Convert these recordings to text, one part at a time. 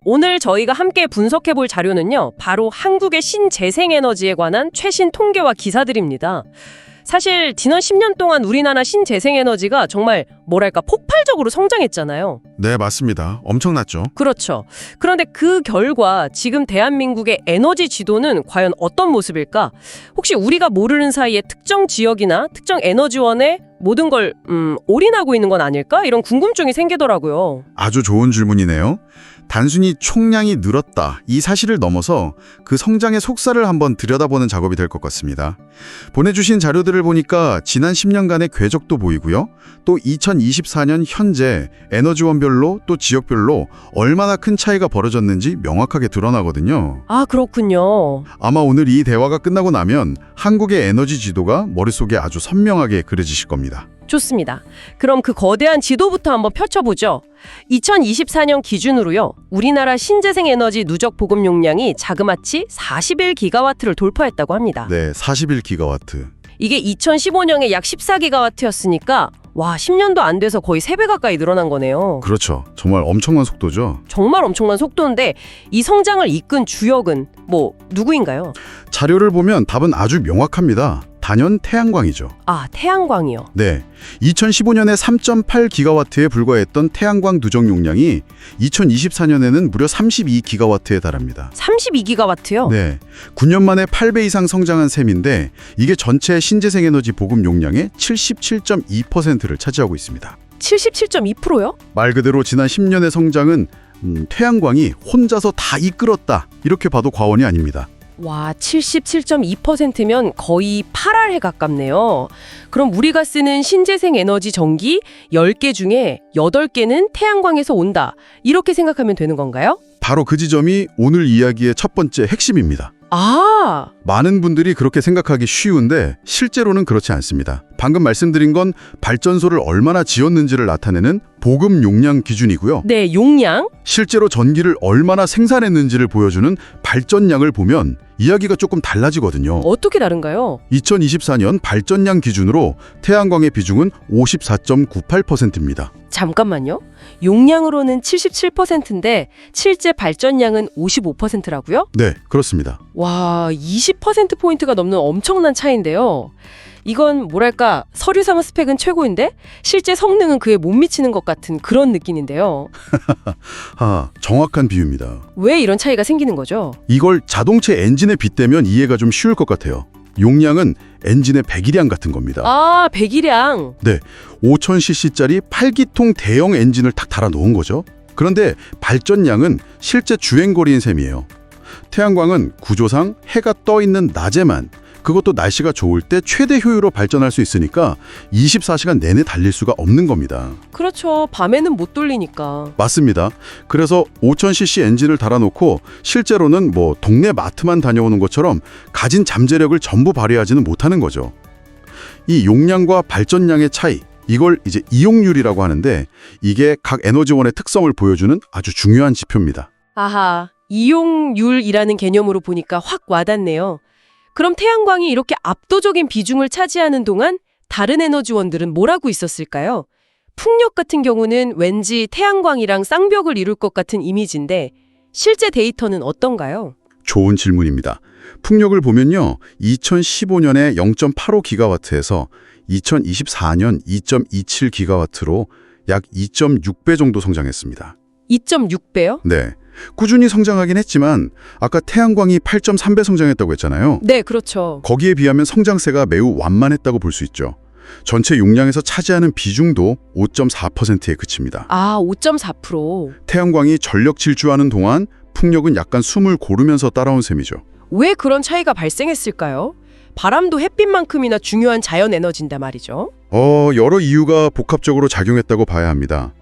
오늘 저희가 함께 분석해 볼 자료는요, 바로 한국의 신재생에너지에 관한 최신 통계와 기사들입니다. 사실 지난 10년 동안 우리나라 신재생에너지가 정말 뭐랄까 폭발적으로 성장했잖아요. 네, 맞습니다. 엄청났죠. 그렇죠. 그런데 그 결과 지금 대한민국의 에너지 지도는 과연 어떤 모습일까? 혹시 우리가 모르는 사이에 특정 지역이나 특정 에너지원에 모든 걸 올인하고 있는 건 아닐까? 이런 궁금증이 생기더라고요. 아주 좋은 질문이네요. 단순히 총량이 늘었다, 이 사실을 넘어서 그 성장의 속살을 한번 들여다보는 작업이 될 것 같습니다. 보내주신 자료들을 보니까 지난 10년간의 궤적도 보이고요. 또 2024년 현재 에너지원별로 또 지역별로 얼마나 큰 차이가 벌어졌는지 명확하게 드러나거든요. 아, 그렇군요. 아마 오늘 이 대화가 끝나고 나면 한국의 에너지 지도가 머릿속에 아주 선명하게 그려지실 겁니다. 좋습니다. 그럼 그 거대한 지도부터 한번 펼쳐보죠. 2024년 기준으로요, 우리나라 신재생 에너지 누적 보급 용량이 자그마치 41기가와트를 돌파했다고 합니다. 네, 41기가와트. 이게 2015년에 약 14기가와트였으니까 와, 10년도 안 돼서 거의 3배 가까이 늘어난 거네요. 그렇죠. 정말 엄청난 속도죠. 정말 엄청난 속도인데 이 성장을 이끈 주역은 누구인가요? 자료를 보면 답은 아주 명확합니다. 단연 태양광이죠. 아, 태양광이요. 네, 2015년에 3.8기가와트에 불과했던 태양광 누적 용량이 2024년에는 무려 32기가와트에 달합니다. 32기가와트요? 네, 9년 만에 8배 이상 성장한 셈인데 이게 전체 신재생 에너지 보급 용량의 77.2%를 차지하고 있습니다. 77.2%요? 말 그대로 지난 10년의 성장은 태양광이 혼자서 다 이끌었다, 이렇게 봐도 과언이 아닙니다. 와, 77.2%면 거의 8알에 가깝네요. 그럼 우리가 쓰는 신재생 에너지 전기 10개 중에 8개는 태양광에서 온다, 이렇게 생각하면 되는 건가요? 바로 그 지점이 오늘 이야기의 첫 번째 핵심입니다. 아, 많은 분들이 그렇게 생각하기 쉬운데 실제로는 그렇지 않습니다. 방금 말씀드린 건 발전소를 얼마나 지었는지를 나타내는 보급 용량 기준이고요. 네, 용량. 실제로 전기를 얼마나 생산했는지를 보여주는 발전량을 보면 이야기가 조금 달라지거든요. 어떻게 다른가요? 2024년 발전량 기준으로 태양광의 비중은 54.98%입니다. 잠깐만요. 용량으로는 77%인데 실제 발전량은 55%라고요? 네, 그렇습니다. 와, 20%포인트가 넘는 엄청난 차이인데요. 이건 뭐랄까, 서류상 스펙은 최고인데 실제 성능은 그에 못 미치는 것 같은 그런 느낌인데요. 정확한 비유입니다. 왜 이런 차이가 생기는 거죠? 이걸 자동차 엔진에 빗대면 이해가 좀 쉬울 것 같아요. 용량은 엔진의 배기량 같은 겁니다. 아, 배기량. 네, 5000cc짜리 8기통 대형 엔진을 탁 달아놓은 거죠. 그런데 발전량은 실제 주행거리인 셈이에요. 태양광은 구조상 해가 떠 있는 낮에만, 그것도 날씨가 좋을 때 최대 효율로 발전할 수 있으니까 24시간 내내 달릴 수가 없는 겁니다. 그렇죠. 밤에는 못 돌리니까. 맞습니다. 그래서 5000cc 엔진을 달아놓고 실제로는 동네 마트만 다녀오는 것처럼 가진 잠재력을 전부 발휘하지는 못하는 거죠. 이 용량과 발전량의 차이, 이걸 이제 이용률이라고 하는데 이게 각 에너지원의 특성을 보여주는 아주 중요한 지표입니다. 아하, 이용률이라는 개념으로 보니까 확 와닿네요. 그럼 태양광이 이렇게 압도적인 비중을 차지하는 동안 다른 에너지원들은 뭘 하고 있었을까요? 풍력 같은 경우는 왠지 태양광이랑 쌍벽을 이룰 것 같은 이미지인데 실제 데이터는 어떤가요? 좋은 질문입니다. 풍력을 보면요, 2015년에 0.85기가와트에서 2024년 2.27기가와트로 약 2.6배 정도 성장했습니다. 2.6배요? 네. 꾸준히 성장하긴 했지만 아까 태양광이 8.3배 성장했다고 했잖아요. 네, 그렇죠. 거기에 비하면 성장세가 매우 완만했다고 볼 수 있죠. 전체 용량에서 차지하는 비중도 5.4%에 그칩니다. 아, 5.4%. 태양광이 전력 질주하는 동안 풍력은 약간 숨을 고르면서 따라온 셈이죠. 왜 그런 차이가 발생했을까요? 바람도 햇빛만큼이나 중요한 자연 에너지인데 말이죠. 여러 이유가 복합적으로 작용했다고 봐야 합니다.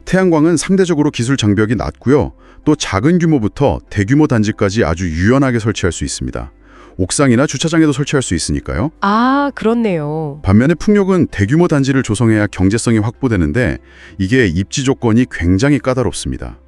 태양광은 상대적으로 기술 장벽이 낮고요. 또 작은 규모부터 대규모 단지까지 아주 유연하게 설치할 수 있습니다. 옥상이나 주차장에도 설치할 수 있으니까요. 아, 그렇네요. 반면에 풍력은 대규모 단지를 조성해야 경제성이 확보되는데 이게 입지 조건이 굉장히 까다롭습니다.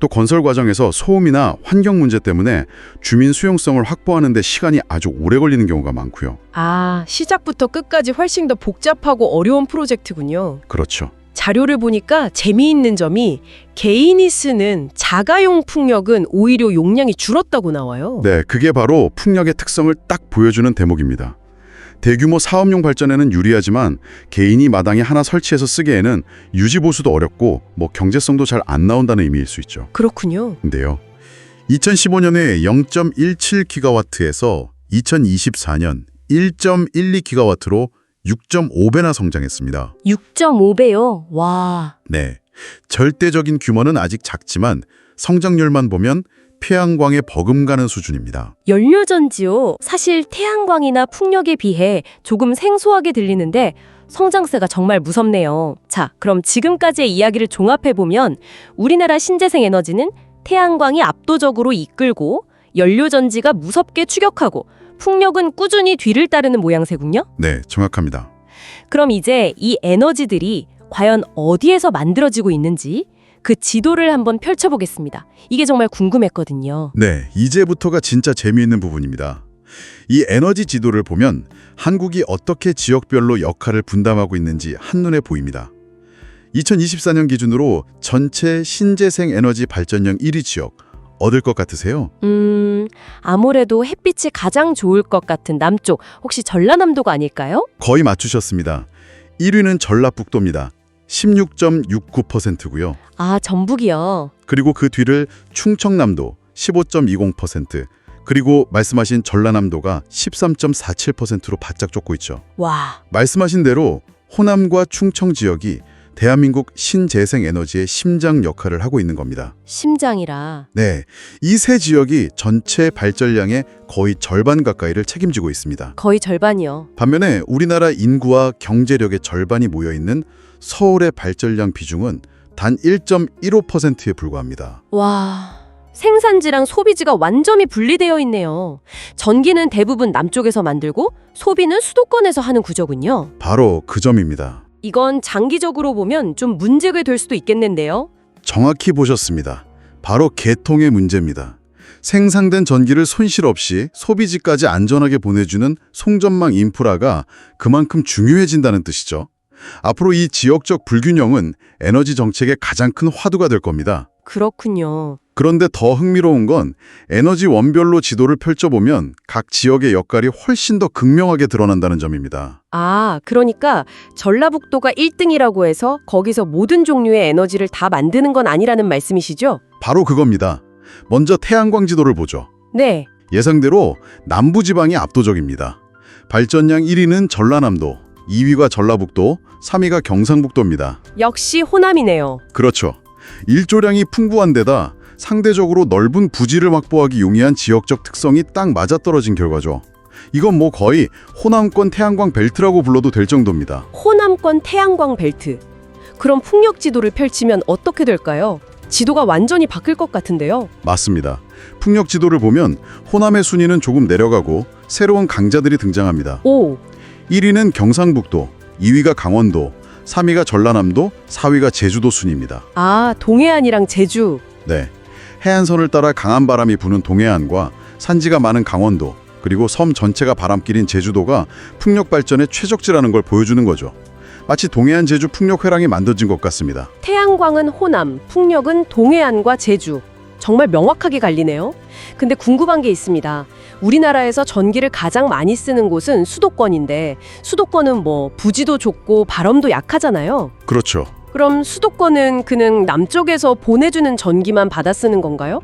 또 건설 과정에서 소음이나 환경 문제 때문에 주민 수용성을 확보하는 데 시간이 아주 오래 걸리는 경우가 많고요. 아, 시작부터 끝까지 훨씬 더 복잡하고 어려운 프로젝트군요. 그렇죠. 자료를 보니까 재미있는 점이 개인이 쓰는 자가용 풍력은 오히려 용량이 줄었다고 나와요. 네, 그게 바로 풍력의 특성을 딱 보여주는 대목입니다. 대규모 사업용 발전에는 유리하지만 개인이 마당에 하나 설치해서 쓰기에는 유지 보수도 어렵고 경제성도 잘 안 나온다는 의미일 수 있죠. 그렇군요. 근데요. 2015년에 0.17기가와트에서 2024년 1.12기가와트로 6.5배나 성장했습니다. 6.5배요? 와. 네. 절대적인 규모는 아직 작지만 성장률만 보면 태양광에 버금가는 수준입니다. 연료전지요. 사실 태양광이나 풍력에 비해 조금 생소하게 들리는데 성장세가 정말 무섭네요. 자, 그럼 지금까지의 이야기를 종합해보면 우리나라 신재생 에너지는 태양광이 압도적으로 이끌고 연료전지가 무섭게 추격하고 풍력은 꾸준히 뒤를 따르는 모양새군요. 네, 정확합니다. 그럼 이제 이 에너지들이 과연 어디에서 만들어지고 있는지 그 지도를 한번 펼쳐보겠습니다. 이게 정말 궁금했거든요. 네, 이제부터가 진짜 재미있는 부분입니다. 이 에너지 지도를 보면 한국이 어떻게 지역별로 역할을 분담하고 있는지 한눈에 보입니다. 2024년 기준으로 전체 신재생 에너지 발전량 1위 지역 얻을 것 같으세요? 아무래도 햇빛이 가장 좋을 것 같은 남쪽, 혹시 전라남도가 아닐까요? 거의 맞추셨습니다. 1위는 전라북도입니다. 16.69%고요. 아, 전북이요. 그리고 그 뒤를 충청남도 15.20%, 그리고 말씀하신 전라남도가 13.47%로 바짝 쫓고 있죠. 와, 말씀하신 대로 호남과 충청 지역이 대한민국 신재생 에너지의 심장 역할을 하고 있는 겁니다. 심장이라. 네, 이 세 지역이 전체 발전량의 거의 절반 가까이를 책임지고 있습니다. 거의 절반이요. 반면에 우리나라 인구와 경제력의 절반이 모여있는 서울의 발전량 비중은 단 1.15%에 불과합니다. 와, 생산지랑 소비지가 완전히 분리되어 있네요. 전기는 대부분 남쪽에서 만들고 소비는 수도권에서 하는 구조군요. 바로 그 점입니다. 이건 장기적으로 보면 좀 문제가 될 수도 있겠는데요. 정확히 보셨습니다. 바로 계통의 문제입니다. 생산된 전기를 손실 없이 소비지까지 안전하게 보내주는 송전망 인프라가 그만큼 중요해진다는 뜻이죠. 앞으로 이 지역적 불균형은 에너지 정책의 가장 큰 화두가 될 겁니다. 그렇군요. 그런데 더 흥미로운 건 에너지 원별로 지도를 펼쳐보면 각 지역의 역할이 훨씬 더 극명하게 드러난다는 점입니다. 아, 그러니까 전라북도가 1등이라고 해서 거기서 모든 종류의 에너지를 다 만드는 건 아니라는 말씀이시죠? 바로 그겁니다. 먼저 태양광 지도를 보죠. 네. 예상대로 남부지방이 압도적입니다. 발전량 1위는 전라남도, 2위가 전라북도, 3위가 경상북도입니다. 역시 호남이네요. 그렇죠. 일조량이 풍부한 데다 상대적으로 넓은 부지를 확보하기 용이한 지역적 특성이 딱 맞아떨어진 결과죠. 이건 거의 호남권 태양광 벨트라고 불러도 될 정도입니다. 호남권 태양광 벨트. 그럼 풍력 지도를 펼치면 어떻게 될까요? 지도가 완전히 바뀔 것 같은데요. 맞습니다. 풍력 지도를 보면 호남의 순위는 조금 내려가고 새로운 강자들이 등장합니다. 오, 1위는 경상북도, 2위가 강원도, 3위가 전라남도, 4위가 제주도 순입니다. 아, 동해안이랑 제주. 네, 해안선을 따라 강한 바람이 부는 동해안과 산지가 많은 강원도, 그리고 섬 전체가 바람길인 제주도가 풍력 발전의 최적지라는 걸 보여주는 거죠. 마치 동해안 제주 풍력 회랑이 만들어진 것 같습니다. 태양광은 호남, 풍력은 동해안과 제주. 정말 명확하게 갈리네요. 근데 궁금한 게 있습니다. 우리나라에서 전기를 가장 많이 쓰는 곳은 수도권인데 수도권은 부지도 좁고 바람도 약하잖아요. 그렇죠. 그럼 수도권은 그냥 남쪽에서 보내주는 전기만 받아 쓰는 건가요?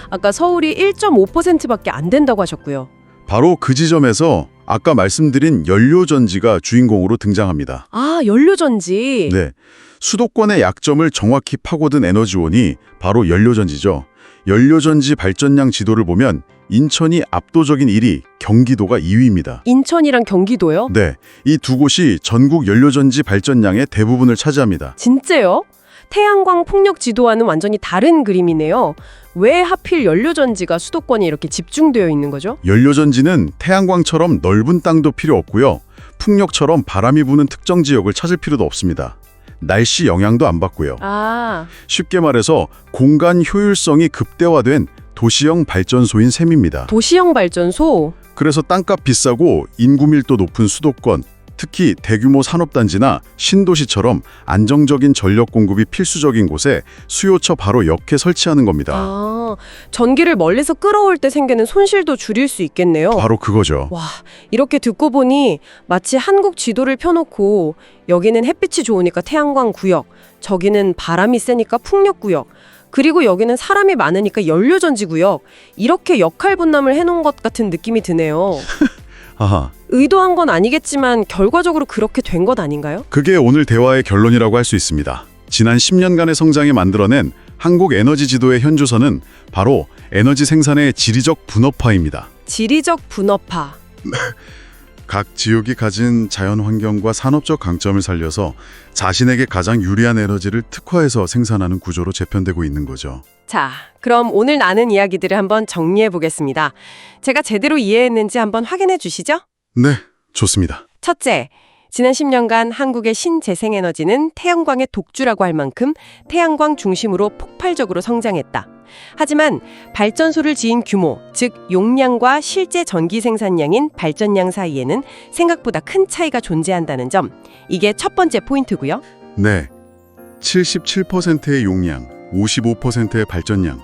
아까 서울이 1.5%밖에 안 된다고 하셨고요. 바로 그 지점에서 아까 말씀드린 연료전지가 주인공으로 등장합니다. 아, 연료전지. 네, 수도권의 약점을 정확히 파고든 에너지원이 바로 연료전지죠. 연료전지 발전량 지도를 보면 인천이 압도적인 1위, 경기도가 2위입니다. 인천이랑 경기도요? 네, 이 두 곳이 전국 연료전지 발전량의 대부분을 차지합니다. 진짜요? 태양광 풍력 지도와는 완전히 다른 그림이네요. 왜 하필 연료전지가 수도권에 이렇게 집중되어 있는 거죠? 연료전지는 태양광처럼 넓은 땅도 필요 없고요. 풍력처럼 바람이 부는 특정 지역을 찾을 필요도 없습니다. 날씨 영향도 안 받고요. 아, 쉽게 말해서 공간 효율성이 극대화된 도시형 발전소인 셈입니다. 도시형 발전소? 그래서 땅값 비싸고 인구 밀도 높은 수도권, 특히 대규모 산업단지나 신도시처럼 안정적인 전력 공급이 필수적인 곳에 수요처 바로 옆에 설치하는 겁니다. 아, 전기를 멀리서 끌어올 때 생기는 손실도 줄일 수 있겠네요. 바로 그거죠. 와, 이렇게 듣고 보니 마치 한국 지도를 펴놓고 여기는 햇빛이 좋으니까 태양광 구역, 저기는 바람이 세니까 풍력 구역, 그리고 여기는 사람이 많으니까 연료전지 구역, 이렇게 역할 분담을 해놓은 것 같은 느낌이 드네요. 아하, 의도한 건 아니겠지만 결과적으로 그렇게 된 것 아닌가요? 그게 오늘 대화의 결론이라고 할 수 있습니다. 지난 10년간의 성장이 만들어낸 한국 에너지 지도의 현주소는 바로 에너지 생산의 지리적 분업화입니다. 지리적 분업화. 각 지역이 가진 자연 환경과 산업적 강점을 살려서 자신에게 가장 유리한 에너지를 특화해서 생산하는 구조로 재편되고 있는 거죠. 자, 그럼 오늘 나눈 이야기들을 한번 정리해 보겠습니다. 제가 제대로 이해했는지 한번 확인해 주시죠? 네, 좋습니다. 첫째, 지난 10년간 한국의 신재생에너지는 태양광의 독주라고 할 만큼 태양광 중심으로 폭발적으로 성장했다. 하지만 발전소를 지은 규모, 즉 용량과 실제 전기 생산량인 발전량 사이에는 생각보다 큰 차이가 존재한다는 점, 이게 첫 번째 포인트고요. 네, 77%의 용량, 55%의 발전량,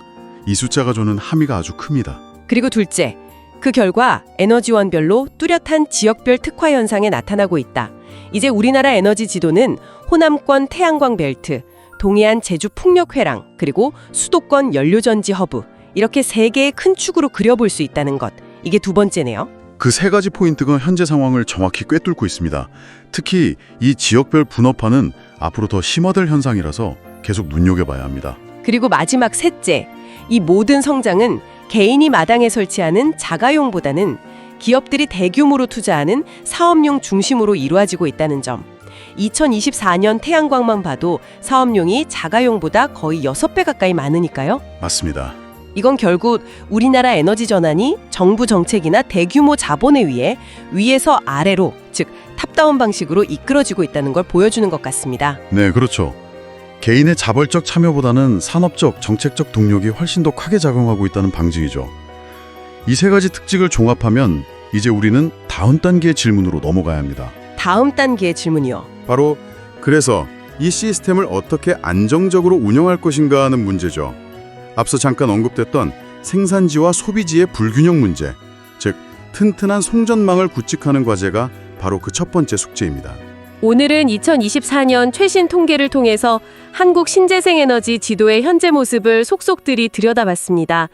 이 숫자가 주는 함의가 아주 큽니다. 그리고 둘째, 그 결과 에너지원별로 뚜렷한 지역별 특화 현상에 나타나고 있다. 이제 우리나라 에너지 지도는 호남권 태양광 벨트, 동해안 제주 풍력 회랑, 그리고 수도권 연료전지 허브, 이렇게 세 개의 큰 축으로 그려볼 수 있다는 것. 이게 두 번째네요. 그 세 가지 포인트가 현재 상황을 정확히 꿰뚫고 있습니다. 특히 이 지역별 분업화는 앞으로 더 심화될 현상이라서 계속 눈여겨봐야 합니다. 그리고 마지막 셋째, 이 모든 성장은 개인이 마당에 설치하는 자가용보다는 기업들이 대규모로 투자하는 사업용 중심으로 이루어지고 있다는 점. 2024년 태양광만 봐도 사업용이 자가용보다 거의 6배 가까이 많으니까요. 맞습니다. 이건 결국 우리나라 에너지 전환이 정부 정책이나 대규모 자본에 의해 위에서 아래로, 즉 탑다운 방식으로 이끌어지고 있다는 걸 보여주는 것 같습니다. 네, 그렇죠. 개인의 자발적 참여보다는 산업적, 정책적 동력이 훨씬 더 크게 작용하고 있다는 방증이죠. 이 세 가지 특징을 종합하면 이제 우리는 다음 단계의 질문으로 넘어가야 합니다. 다음 단계의 질문이요. 바로 그래서 이 시스템을 어떻게 안정적으로 운영할 것인가 하는 문제죠. 앞서 잠깐 언급됐던 생산지와 소비지의 불균형 문제, 즉 튼튼한 송전망을 구축하는 과제가 바로 그 첫 번째 숙제입니다. 오늘은 2024년 최신 통계를 통해서 한국 신재생에너지 지도의 현재 모습을 속속들이 들여다봤습니다.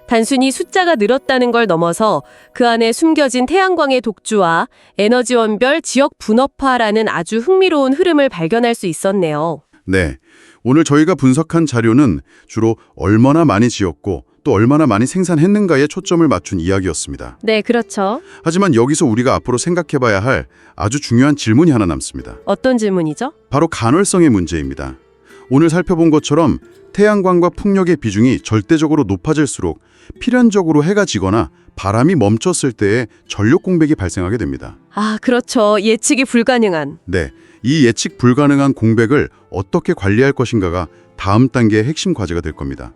단순히 숫자가 늘었다는 걸 넘어서 그 안에 숨겨진 태양광의 독주와 에너지원별 지역 분업화라는 아주 흥미로운 흐름을 발견할 수 있었네요. 네, 오늘 저희가 분석한 자료는 주로 얼마나 많이 지었고 또 얼마나 많이 생산했는가에 초점을 맞춘 이야기였습니다. 네, 그렇죠. 하지만 여기서 우리가 앞으로 생각해봐야 할 아주 중요한 질문이 하나 남습니다. 어떤 질문이죠? 바로 간헐성의 문제입니다. 오늘 살펴본 것처럼 태양광과 풍력의 비중이 절대적으로 높아질수록 필연적으로 해가 지거나 바람이 멈췄을 때에 전력 공백이 발생하게 됩니다. 아, 그렇죠. 예측이 불가능한. 네, 이 예측 불가능한 공백을 어떻게 관리할 것인가가 다음 단계의 핵심 과제가 될 겁니다.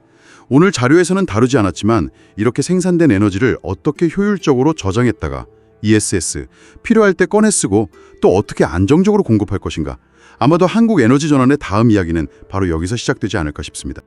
오늘 자료에서는 다루지 않았지만 이렇게 생산된 에너지를 어떻게 효율적으로 저장했다가 ESS, 필요할 때 꺼내 쓰고 또 어떻게 안정적으로 공급할 것인가. 아마도 한국 에너지 전환의 다음 이야기는 바로 여기서 시작되지 않을까 싶습니다.